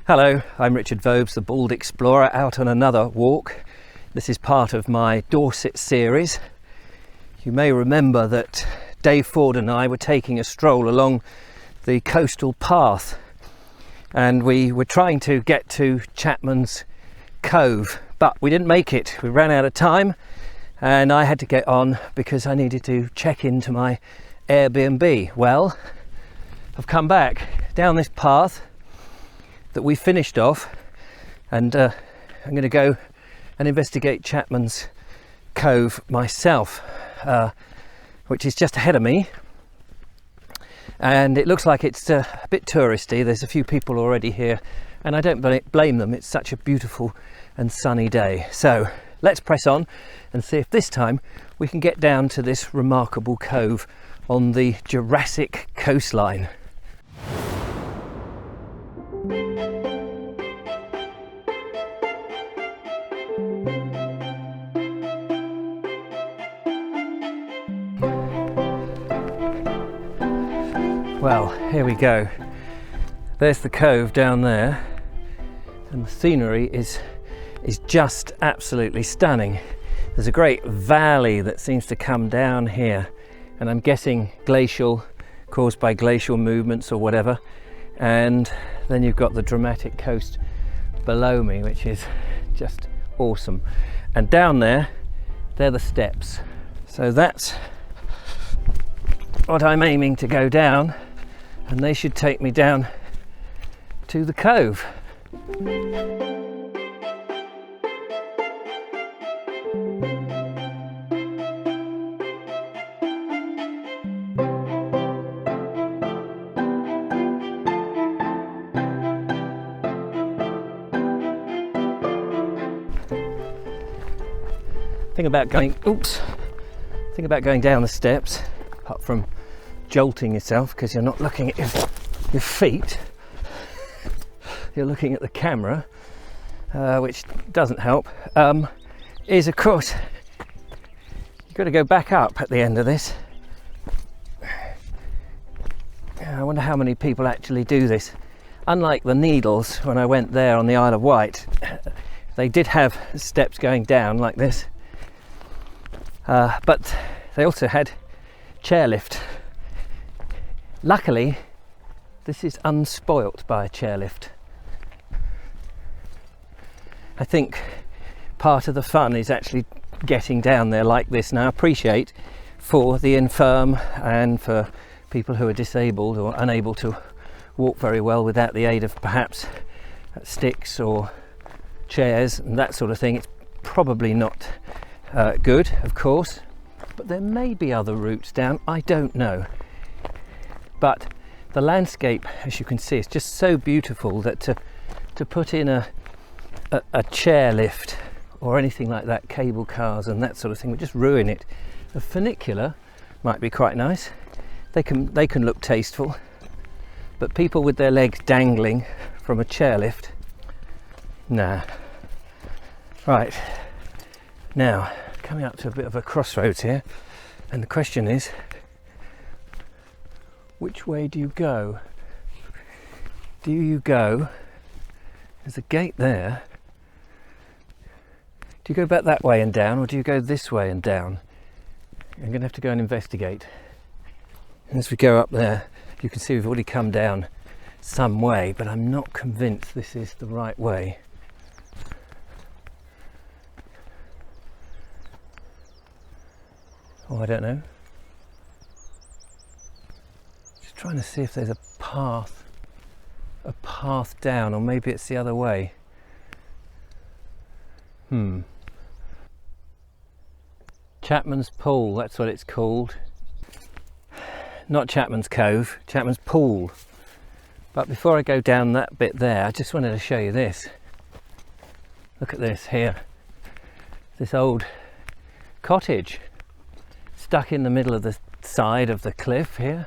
Hello, I'm Richard Vobes, the Bald Explorer, out on another walk. This is part of my Dorset series. You may remember that Dave Ford and I were taking a stroll along the coastal path, and we were trying to get to Chapman's cove, but we didn't make it. We ran out of time and I had to get on because I needed to check into my Airbnb. Well, I've come back down this path that we finished off, and I'm going to go and investigate Chapman's cove myself, which is just ahead of me, and it looks like it's a bit touristy. There's a few people already here and I don't blame them. It's such a beautiful and sunny day. So let's press on and see if this time we can get down to this remarkable cove on the Jurassic coastline. Well, here we go. There's the cove down there, and the scenery is just absolutely stunning. There's a great valley that seems to come down here, and I'm guessing glacial, caused by glacial movements or whatever. And then you've got the dramatic coast below me, which is just awesome. And down there, they're the steps. So that's what I'm aiming to go down, and they should take me down to the cove. Think about going down the steps, apart from jolting yourself because you're not looking at your feet, you're looking at the camera, which doesn't help, is of course you've got to go back up at the end of this. I wonder how many people actually do this. Unlike the Needles, when I went there on the Isle of Wight, they did have steps going down like this, but they also had chairlift. Luckily, this is unspoilt by a chairlift. I think part of the fun is actually getting down there like this. Now, I appreciate for the infirm and for people who are disabled or unable to walk very well without the aid of perhaps sticks or chairs and that sort of thing, it's probably not good, of course, but there may be other routes down, I don't know. But the landscape, as you can see, is just so beautiful that to put in a chairlift or anything like that, cable cars and that sort of thing, would just ruin it. A funicular might be quite nice. They can look tasteful, but people with their legs dangling from a chairlift, nah. Right, now coming up to a bit of a crossroads here, and the question is, which way do you go? Do you go, there's a gate there, do you go back that way and down, or do you go this way and down? I'm going to have to go and investigate. And as we go up there, you can see we've already come down some way, but I'm not convinced this is the right way. Oh, I don't know. Just trying to see if there's a path down, or maybe it's the other way. Chapman's Pool, that's what it's called. Not Chapman's Cove, Chapman's Pool. But before I go down that bit there, I just wanted to show you this. Look at this here. This old cottage stuck in the middle of the side of the cliff here.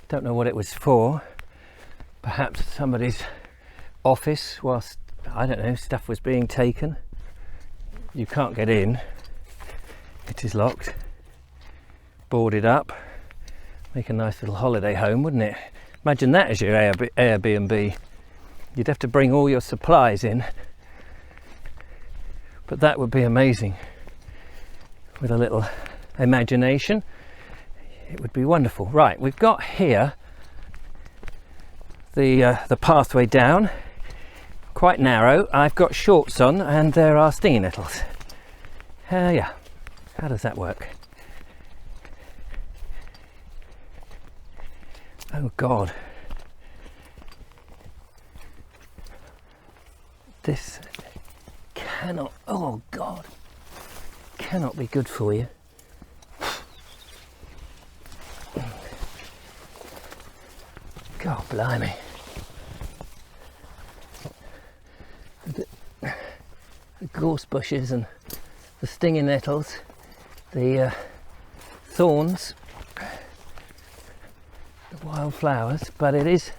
Don't know what it was for. Perhaps somebody's office whilst, I don't know, stuff was being taken. You can't get in. It is locked. Boarded up. Make a nice little holiday home, wouldn't it? Imagine that as your Airbnb. You'd have to bring all your supplies in, but that would be amazing. With a little imagination, it would be wonderful. Right, we've got here the pathway down, quite narrow. I've got shorts on and there are stinging nettles. Yeah, how does that work? Oh God, this cannot, oh God, cannot be good for you. God blimey. The gorse bushes and the stinging nettles, the thorns, the wild flowers, but it is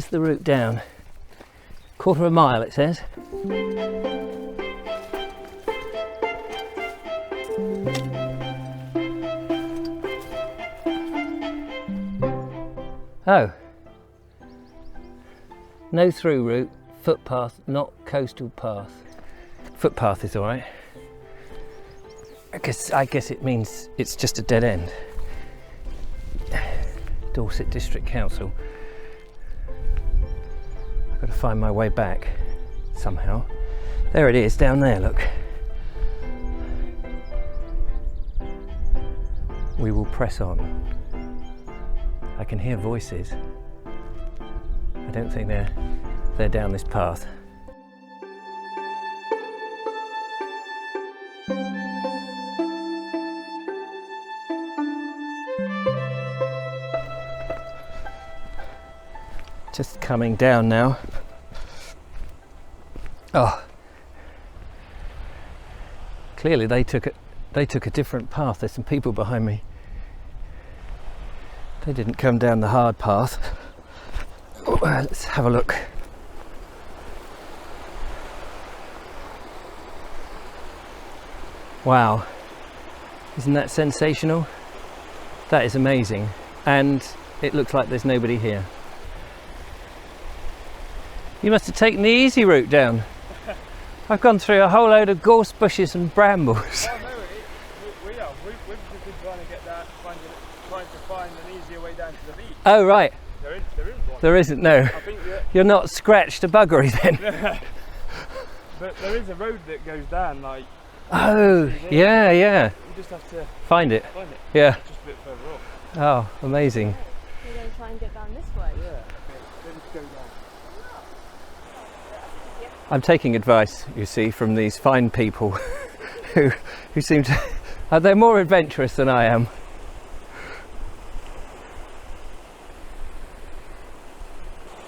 the route down. Quarter of a mile it says. Oh, no through route, footpath, not coastal path. Footpath is all right. I guess it means it's just a dead end. Dorset District Council. I've got to find my way back somehow. There it is, down there, look. We will press on. I can hear voices. I don't think they're down this path. Just coming down now. Oh, clearly they took a different path. There's some people behind me. They didn't come down the hard path. Oh, let's have a look. Wow, isn't that sensational? That is amazing, and it looks like there's nobody here. You must have taken the easy route down. I've gone through a whole load of gorse bushes and brambles. Oh no, we've just been trying to get that, trying to find an easier way down to the beach. Oh right. There isn't one. There isn't, no. I think You're not scratched a buggery then. But there is a road that goes down, like. Oh, yeah. You just have to Find it. Yeah. Just a bit further off. Oh, amazing. We're going to try and get down this way. Yeah. Okay. Then just go down. I'm taking advice, you see, from these fine people who seem to... they're more adventurous than I am.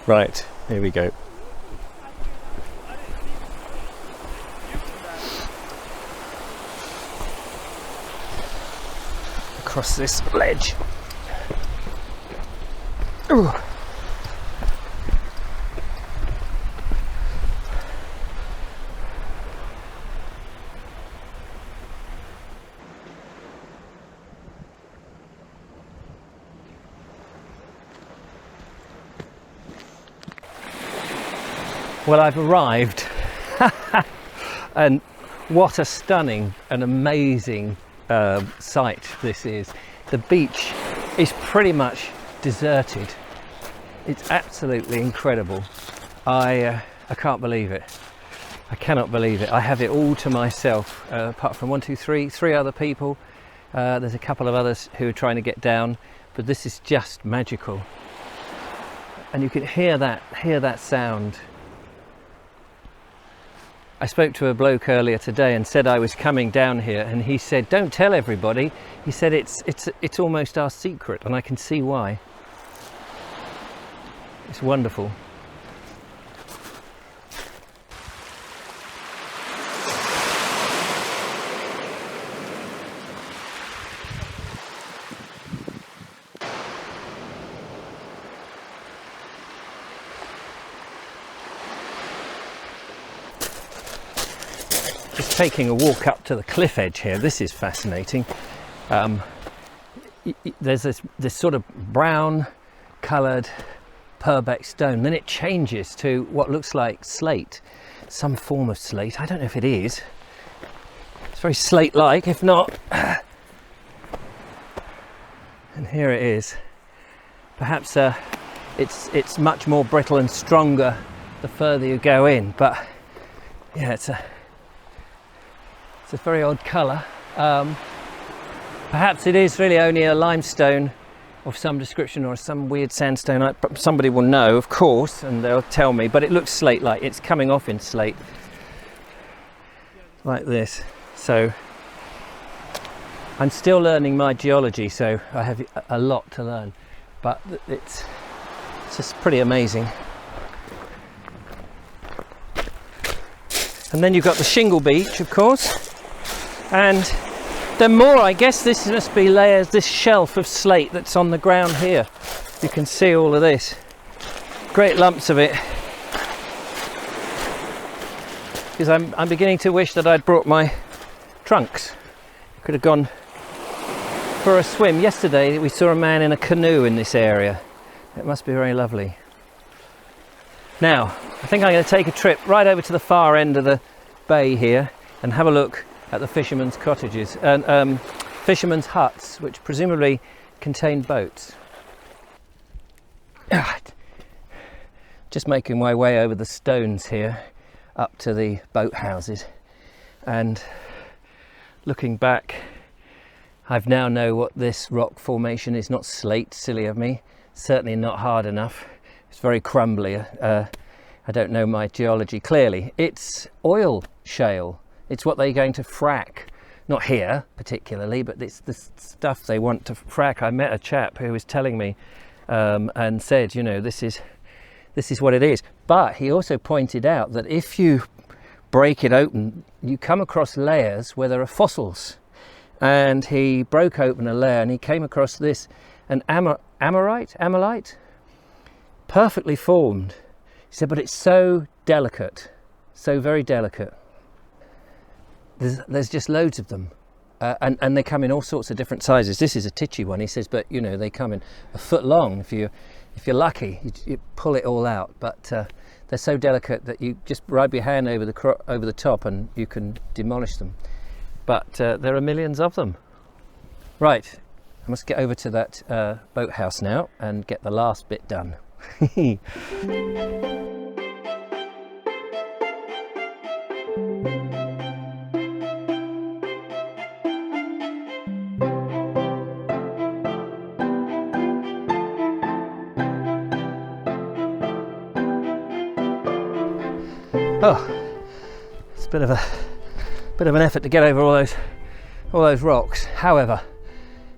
Right, here we go. Across this ledge. Ooh. Well, I've arrived and what a stunning and amazing sight this is. The beach is pretty much deserted. It's absolutely incredible. I can't believe it. I cannot believe it. I have it all to myself, apart from three other people. There's a couple of others who are trying to get down, but this is just magical. And you can hear that sound. I spoke to a bloke earlier today and said I was coming down here, and he said, "Don't tell everybody." He said it's almost our secret, and I can see why. It's wonderful. Just taking a walk up to the cliff edge here. This is fascinating. There's this sort of brown coloured Purbeck stone. Then it changes to what looks like slate, some form of slate. I don't know if it is. It's very slate-like, if not. And here it is. Perhaps it's much more brittle and stronger the further you go in, but yeah, it's a very odd colour. Perhaps it is really only a limestone of some description or some weird sandstone. Somebody will know, of course, and they'll tell me, but it looks slate-like. It's coming off in slate like this. So I'm still learning my geology, so I have a lot to learn, but it's just pretty amazing. And then you've got the shingle beach, of course, and then more, I guess this must be layers, this shelf of slate that's on the ground here. You can see all of this, great lumps of it. Because I'm beginning to wish that I'd brought my trunks. Could have gone for a swim. Yesterday we saw a man in a canoe in this area. It must be very lovely. Now, I think I'm going to take a trip right over to the far end of the bay here and have a look at the fishermen's cottages and fishermen's huts, which presumably contain boats. Just making my way over the stones here up to the boat houses, and looking back, I've now know what this rock formation is. Not slate, silly of me, certainly not hard enough. It's very crumbly. I don't know my geology clearly. It's oil shale. It's what they're going to frack. Not here particularly, but it's the stuff they want to frack. I met a chap who was telling me and said, you know, this is what it is. But he also pointed out that if you break it open, you come across layers where there are fossils. And he broke open a layer and he came across this, an ammonite, perfectly formed. He said, but it's so delicate, so very delicate. There's just loads of them. And they come in all sorts of different sizes. This is a titchy one, he says, but you know, they come in a foot long. If you're lucky, you pull it all out. But they're so delicate that you just rub your hand over the top and you can demolish them. But there are millions of them. Right, I must get over to that boathouse now and get the last bit done. Oh, it's a bit of an effort to get over all those rocks. However,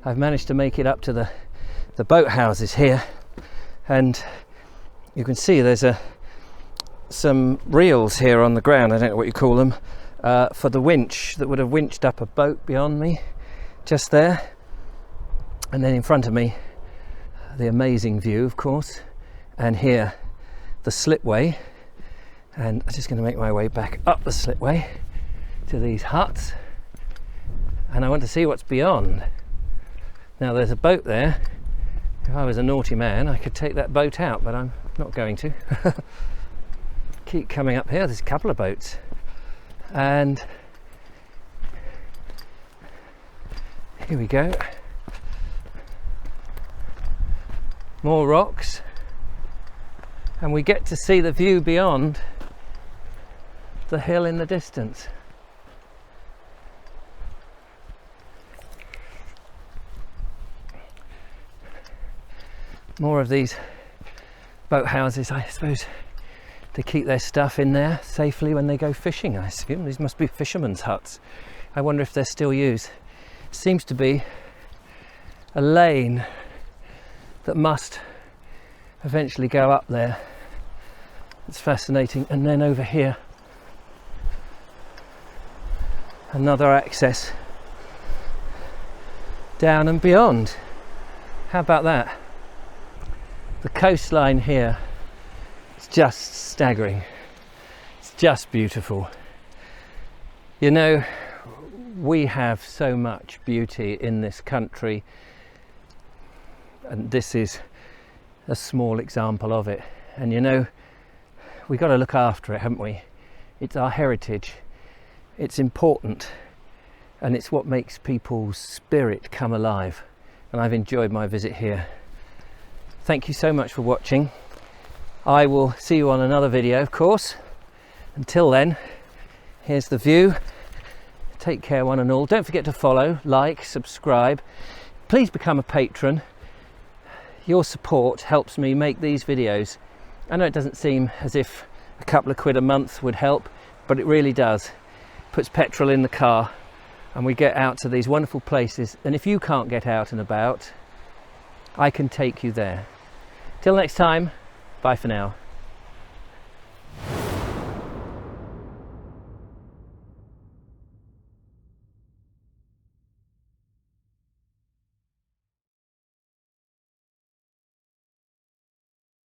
I've managed to make it up to the boathouses here, and you can see there's some reels here on the ground. I don't know what you call them, for the winch that would have winched up a boat beyond me, just there. And then in front of me, the amazing view, of course, and here the slipway. And I'm just going to make my way back up the slipway to these huts, and I want to see what's beyond. Now there's a boat there. If I was a naughty man, I could take that boat out, but I'm not going to. Keep coming up here. There's a couple of boats, and here we go. More rocks, and we get to see the view beyond the hill in the distance. More of these boathouses, I suppose, to keep their stuff in there safely when they go fishing, I assume. These must be fishermen's huts. I wonder if they're still used. Seems to be a lane that must eventually go up there. It's fascinating. And then over here, another access down and beyond. How about that? The coastline here is just staggering. It's just beautiful. You know, we have so much beauty in this country, and this is a small example of it. And you know, we've got to look after it, haven't we? It's our heritage, it's important, and it's what makes people's spirit come alive. And I've enjoyed my visit here. Thank you so much for watching. I will see you on another video, of course. Until then, here's the view. Take care one and all. Don't forget to follow, like, subscribe. Please become a patron. Your support helps me make these videos. I know it doesn't seem as if a couple of quid a month would help, but it really does. Puts petrol in the car and we get out to these wonderful places. And if you can't get out and about, I can take you there. Till next time, bye for now.